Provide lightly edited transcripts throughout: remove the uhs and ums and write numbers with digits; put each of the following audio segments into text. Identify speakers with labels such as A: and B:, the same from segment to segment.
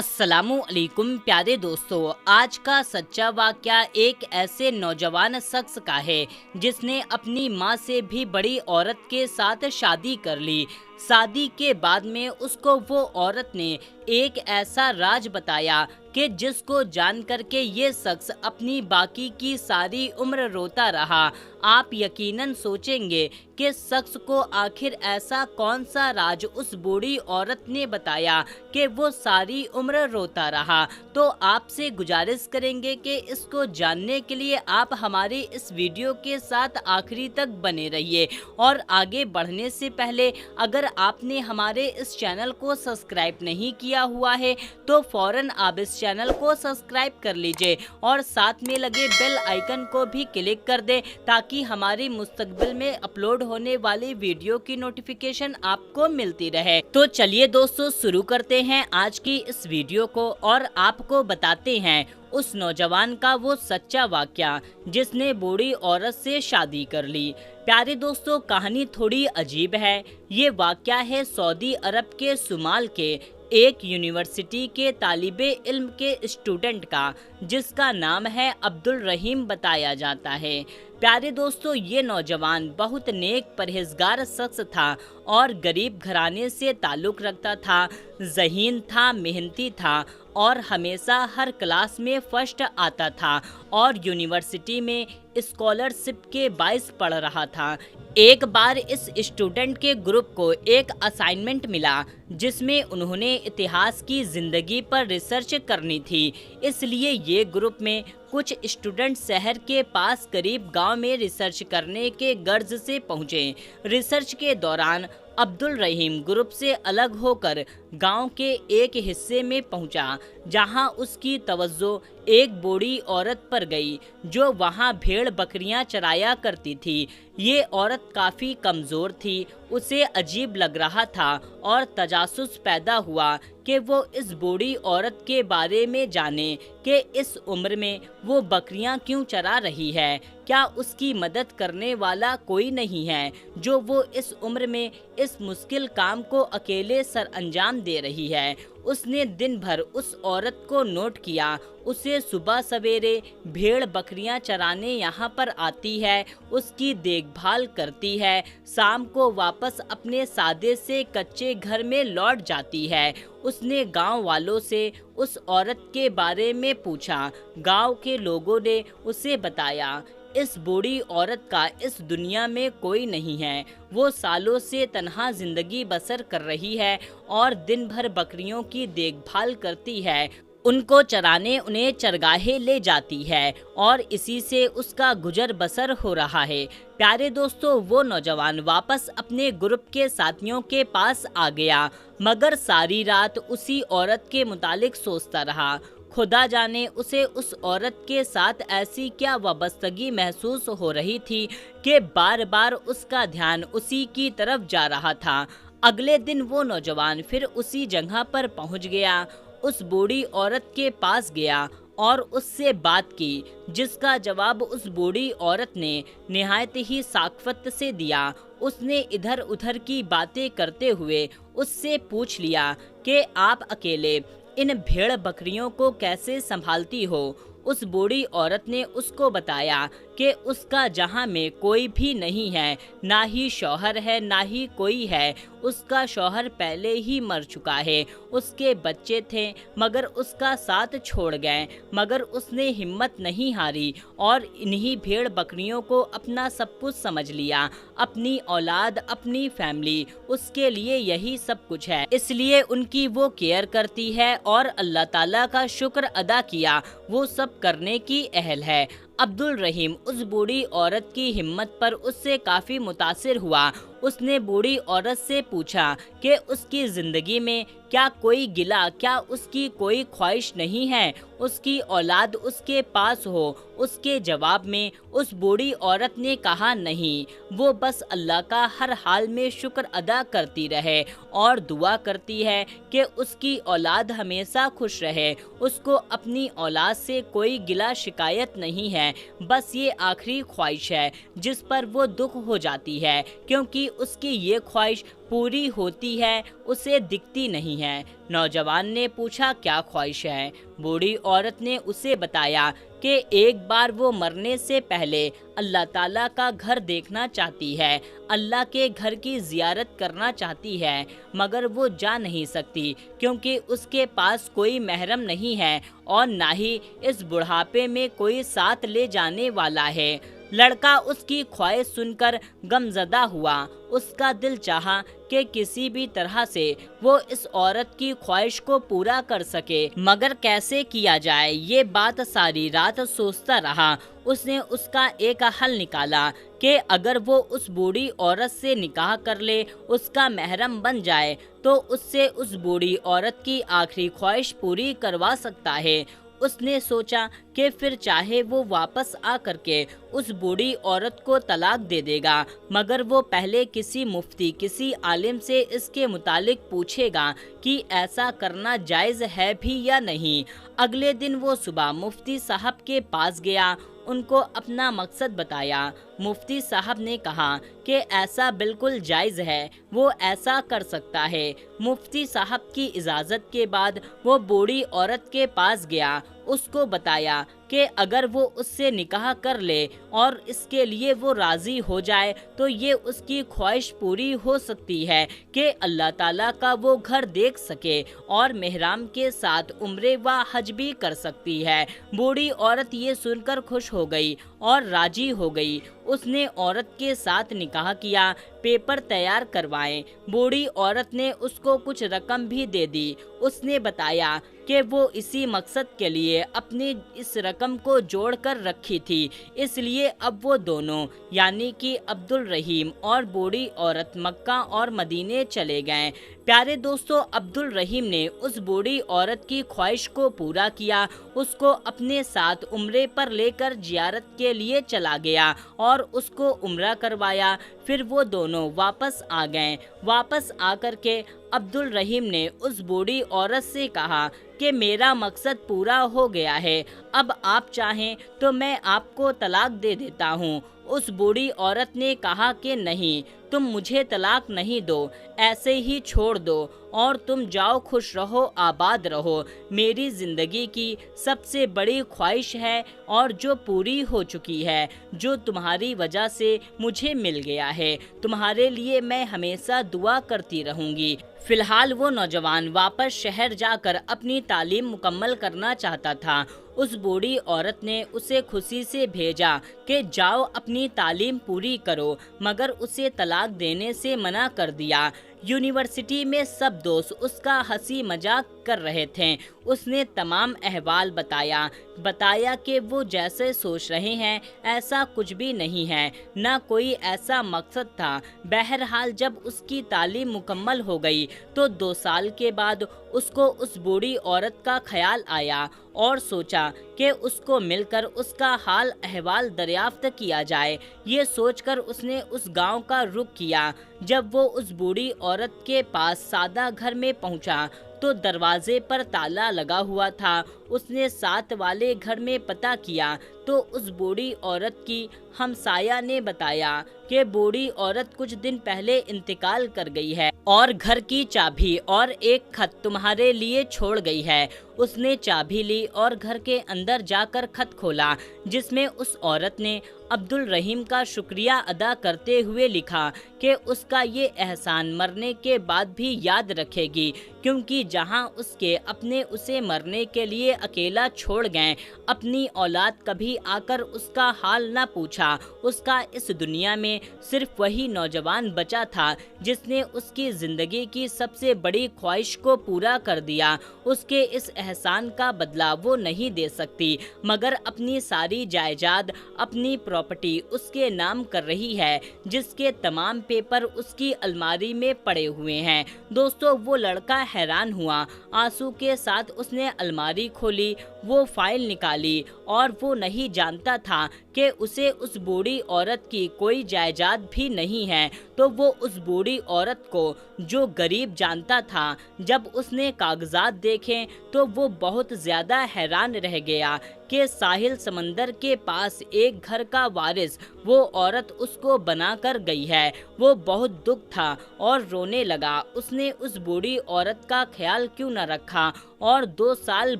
A: अस्सलामुअलैकुम प्यारे दोस्तों, आज का सच्चा वाक़या एक ऐसे नौजवान शख्स का है जिसने अपनी माँ से भी बड़ी औरत के साथ शादी कर ली। शादी के बाद में उसको वो औरत ने एक ऐसा राज बताया कि जिसको जान करके ये शख्स अपनी बाकी की सारी उम्र रोता रहा। आप यकीनन सोचेंगे कि शख्स को आखिर ऐसा कौन सा राज उस बूढ़ी औरत ने बताया कि वो सारी उम्र रोता रहा। तो आपसे गुजारिश करेंगे कि इसको जानने के लिए आप हमारी इस वीडियो के साथ आखिरी तक बने रहिए। और आगे बढ़ने से पहले अगर आपने हमारे इस चैनल को सब्सक्राइब नहीं किया हुआ है तो फौरन आप इस चैनल को सब्सक्राइब कर लीजिए और साथ में लगे बेल आइकन को भी क्लिक कर दें ताकि हमारी मुस्तकबिल में अपलोड होने वाली वीडियो की नोटिफिकेशन आपको मिलती रहे। तो चलिए दोस्तों, शुरू करते हैं आज की इस वीडियो को और आपको बताते हैं उस नौजवान का वो सच्चा वाक़या जिसने बूढ़ी औरत से शादी कर ली। प्यारे दोस्तों, कहानी थोड़ी अजीब है। ये वाक़या है सऊदी अरब के शुमाल के एक यूनिवर्सिटी के तालिबे इल्म के स्टूडेंट का, जिसका नाम है अब्दुल रहीम बताया जाता है। प्यारे दोस्तों, ये नौजवान बहुत नेक परहेजगार शख्स था और गरीब घराने से ताल्लुक़ रखता था। ज़हीन था, मेहनती था और हमेशा हर क्लास में फर्स्ट आता था और यूनिवर्सिटी में स्कॉलरशिप के बाइस पढ़ रहा था। एक बार इस स्टूडेंट के ग्रुप को एक असाइनमेंट मिला जिसमें उन्होंने इतिहास की ज़िंदगी पर रिसर्च करनी थी। इसलिए ये ग्रुप में कुछ स्टूडेंट शहर के पास करीब गांव में रिसर्च करने के गर्ज से पहुँचे। रिसर्च के दौरान अब्दुल रहीम ग्रुप से अलग होकर गांव के एक हिस्से में पहुंचा, जहां उसकी तवज्जो एक बूढ़ी औरत पर गई जो वहां भेड़ बकरियां चराया करती थी। ये औरत काफ़ी कमज़ोर थी। उसे अजीब लग रहा था और तजासुस पैदा हुआ कि वो इस बूढ़ी औरत के बारे में जाने कि इस उम्र में वो बकरियां क्यों चरा रही है। क्या उसकी मदद करने वाला कोई नहीं है जो वो इस उम्र में इस मुश्किल काम को अकेले सर अंजाम दे रही है। उसने दिन भर उस औरत को नोट किया। उसे सुबह सवेरे भेड़ बकरियां चराने यहाँ पर आती है, उसकी देखभाल करती है, शाम को वापस अपने सादे से कच्चे घर में लौट जाती है। उसने गांव वालों से उस औरत के बारे में पूछा। गांव के लोगों ने उसे बताया, इस बूढ़ी औरत का इस दुनिया में कोई नहीं है। वो सालों से तन्हा जिंदगी बसर कर रही है और दिन भर बकरियों की देखभाल करती है, उनको चराने उन्हें चरगाहे ले जाती है और इसी से उसका गुजर बसर हो रहा है। प्यारे दोस्तों, वो नौजवान वापस अपने ग्रुप के साथियों के पास आ गया, मगर सारी रात उसी औरत के मुतालिक सोचता रहा। खुदा जाने उसे उस औरत के साथ ऐसी क्या वाबस्तगी महसूस हो रही थी कि बार बार उसका ध्यान उसी की तरफ जा रहा था। अगले दिन वो नौजवान फिर उसी जगह पर पहुंच गया, उस बूढ़ी औरत के पास गया और उससे बात की, जिसका जवाब उस बूढ़ी औरत ने निहायत ही साख्वत से दिया। उसने इधर उधर की बातें करते हुए उससे पूछ लिया कि आप अकेले इन भेड़ बकरियों को कैसे संभालती हो। उस बूढ़ी औरत ने उसको बताया कि उसका जहां में कोई भी नहीं है, ना ही शौहर है ना ही कोई है। उसका शौहर पहले ही मर चुका है। उसके बच्चे थे मगर उसका साथ छोड़ गए, मगर उसने हिम्मत नहीं हारी और इन्हीं भेड़ बकरियों को अपना सब कुछ समझ लिया। अपनी औलाद, अपनी फैमिली, उसके लिए यही सब कुछ है, इसलिए उनकी वो केयर करती है और अल्लाह ताला का शुक्र अदा किया वो सब करने की अहल है। अब्दुल रहीम उस बूढ़ी औरत की हिम्मत पर उससे काफ़ी मुतासिर हुआ। उसने बूढ़ी औरत से पूछा कि उसकी ज़िंदगी में क्या कोई गिला, क्या उसकी कोई ख्वाहिश नहीं है, उसकी औलाद उसके पास हो। उसके जवाब में उस बूढ़ी औरत ने कहा, नहीं, वो बस अल्लाह का हर हाल में शुक्र अदा करती रहे और दुआ करती है कि उसकी औलाद हमेशा खुश रहे। उसको अपनी औलाद से कोई गिला शिकायत नहीं है, बस ये आखिरी ख्वाहिश है जिस पर वो दुख हो जाती है, क्योंकि اس کی یہ خواہش پوری ہوتی ہے اسے دکھتی نہیں ہے۔ نوجوان نے پوچھا کیا خواہش ہے؟ بوڑھی عورت نے اسے بتایا کہ ایک بار وہ مرنے سے پہلے اللہ تعالیٰ کا گھر دیکھنا چاہتی ہے، اللہ کے گھر کی زیارت کرنا چاہتی ہے، مگر وہ جا نہیں سکتی کیونکہ اس کے پاس کوئی محرم نہیں ہے اور نہ ہی اس بڑھاپے میں کوئی ساتھ لے جانے والا ہے۔ لڑکا اس کی خواہش سن کر غمزدہ ہوا۔ اس کا دل چاہا کہ کسی بھی طرح سے وہ اس عورت کی خواہش کو پورا کر سکے، مگر کیسے کیا جائے یہ بات ساری رات سوچتا رہا۔ اس نے اس کا ایک حل نکالا کہ اگر وہ اس بوڑھی عورت سے نکاح کر لے، اس کا محرم بن جائے تو اس سے اس بوڑھی عورت کی آخری خواہش پوری کروا سکتا ہے۔ اس نے سوچا کہ پھر چاہے وہ واپس آ کر کے اس بوڑھی عورت کو طلاق دے دے گا، مگر وہ پہلے کسی مفتی، کسی عالم سے اس کے متعلق پوچھے گا کہ ایسا کرنا جائز ہے بھی یا نہیں۔ اگلے دن وہ صبح مفتی صاحب کے پاس گیا، ان کو اپنا مقصد بتایا۔ مفتی صاحب نے کہا کہ ایسا بالکل جائز ہے، وہ ایسا کر سکتا ہے۔ مفتی صاحب کی اجازت کے بعد وہ بوڑھی عورت کے پاس گیا، اس کو بتایا کہ اگر وہ اس سے نکاح کر لے اور اس کے لیے وہ راضی ہو جائے تو یہ اس کی خواہش پوری ہو سکتی ہے کہ اللہ تعالیٰ کا وہ گھر دیکھ سکے اور محرم کے ساتھ عمرے و حج بھی کر سکتی ہے۔ بوڑھی عورت یہ سن کر خوش ہو گئی اور راضی ہو گئی۔ اس نے عورت کے ساتھ نکاح کیا، پیپر تیار کروائے۔ بوڑھی عورت نے اس کو کچھ رقم بھی دے دی۔ اس نے بتایا کہ وہ اسی مقصد کے لیے اپنی اس رقم کو جوڑ کر رکھی تھی، اس لیے اب وہ دونوں یعنی کہ عبد الرحیم اور بوڑھی عورت مکہ اور مدینے چلے گئے۔ پیارے دوستو، عبد الرحیم نے اس بوڑھی عورت کی خواہش کو پورا کیا، اس کو اپنے ساتھ عمرے پر لے کر زیارت کے لیے چلا گیا اور اس کو عمرہ کروایا۔ پھر وہ دونوں واپس آ گئے۔ واپس آ کر کے عبد الرحیم نے اس بوڑھی عورت سے کہا کہ میرا مقصد پورا ہو گیا ہے، اب آپ چاہیں تو میں آپ کو طلاق دے دیتا ہوں۔ اس بوڑھی عورت نے کہا کہ نہیں، تم مجھے طلاق نہیں دو، ایسے ہی چھوڑ دو اور تم جاؤ، خوش رہو، آباد رہو۔ میری زندگی کی سب سے بڑی خواہش ہے اور جو پوری ہو چکی ہے، جو تمہاری وجہ سے مجھے مل گیا ہے۔ تمہارے لیے میں ہمیشہ دعا کرتی رہوں گی۔ فی الحال وہ نوجوان واپس شہر جا کر اپنی تعلیم مکمل کرنا چاہتا تھا۔ اس بوڑھی عورت نے اسے خوشی سے بھیجا کہ جاؤ اپنی تعلیم پوری کرو، مگر اسے طلاق دینے سے منع کر دیا۔ یونیورسٹی میں سب دوست اس کا ہنسی مذاق کر رہے تھے۔ اس نے تمام احوال بتایا کہ وہ جیسے سوچ رہے ہیں ایسا کچھ بھی نہیں ہے، نہ کوئی ایسا مقصد تھا۔ بہرحال جب اس کی تعلیم مکمل ہو گئی تو 2 سال کے بعد اس کو اس بوڑھی عورت کا خیال آیا اور سوچا کہ اس کو مل کر اس کا حال احوال دریافت کیا جائے۔ یہ سوچ کر اس نے اس گاؤں کا رخ کیا۔ جب وہ اس بوڑھی عورت کے پاس سادہ گھر میں پہنچا تو دروازے پر تالا لگا ہوا تھا۔ اس نے ساتھ والے گھر میں پتہ کیا تو اس بوڑھی عورت کی ہمسایہ نے بتایا کہ بوڑھی عورت کچھ دن پہلے انتقال کر گئی ہے اور گھر کی چابی اور ایک خط تمہارے لیے چھوڑ گئی ہے۔ اس نے چابی لی اور گھر کے اندر جا کر خط کھولا، جس میں اس عورت نے عبد الرحیم کا شکریہ ادا کرتے ہوئے لکھا کہ اس کا یہ احسان مرنے کے بعد بھی یاد رکھے گی، کیونکہ جہاں اس کے اپنے اسے مرنے کے لیے اکیلا چھوڑ گئے، اپنی اولاد کبھی آ کر اس کا حال نہ پوچھا۔ اس کا اس دنیا میں صرف وہی نوجوان بچا تھا جس نے اس کی زندگی کی سب سے بڑی خواہش کو پورا کر دیا۔ اس کے اس احسان کا بدلہ وہ نہیں دے سکتی، مگر اپنی ساری جائیداد، اپنی پراپرٹی اس کے نام کر رہی ہے، جس کے تمام پیپر اس کی الماری میں پڑے ہوئے ہیں۔ دوستو، وہ لڑکا حیران ہوا۔ آنسو کے ساتھ اس نے الماری کھولی، وہ فائل نکالی اور وہ نہیں جانتا تھا کہ اسے اس بوڑھی عورت کی کوئی جائیداد بھی نہیں ہے، تو وہ اس بوڑھی عورت کو جو غریب جانتا تھا، جب اس نے کاغذات دیکھے تو وہ بہت زیادہ حیران رہ گیا کہ साहिल समंदर के पास एक घर का वारिस वो औरत उसको बना कर गई है। वो बहुत दुख था और रोने लगा। उसने उस बूढ़ी औरत का ख्याल क्यों न रखा और 2 साल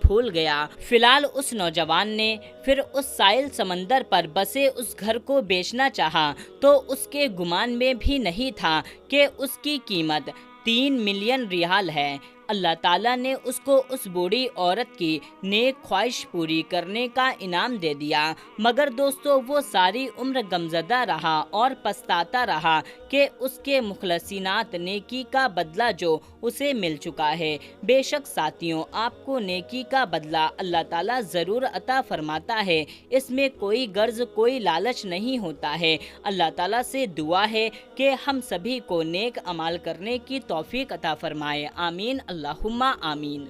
A: भूल गया। फिलहाल उस नौजवान ने फिर उस साहिल समंदर पर बसे उस घर को बेचना चाहा, तो उसके गुमान में भी नहीं था कि उसकी कीमत 3 मिलियन रियाल है। अल्लाह ताला ने उसको उस बूढ़ी औरत की नेक ख्वाहिश पूरी करने का इनाम दे दिया, मगर दोस्तों वो सारी उम्र गमज़दा रहा और पछताता रहा कि उसके मुखलसिनात नेकी का बदला जो उसे मिल चुका है। बेशक साथियों, आपको नेकी का बदला अल्लाह ताला ज़रूर अता फरमाता है, इसमें कोई गर्ज कोई लालच नहीं होता है। अल्लाह ताला से दुआ है कि हम सभी को नेक अमाल करने की तौफीक अता फरमाए। आमीन अल्लाहुम्मा आमीन।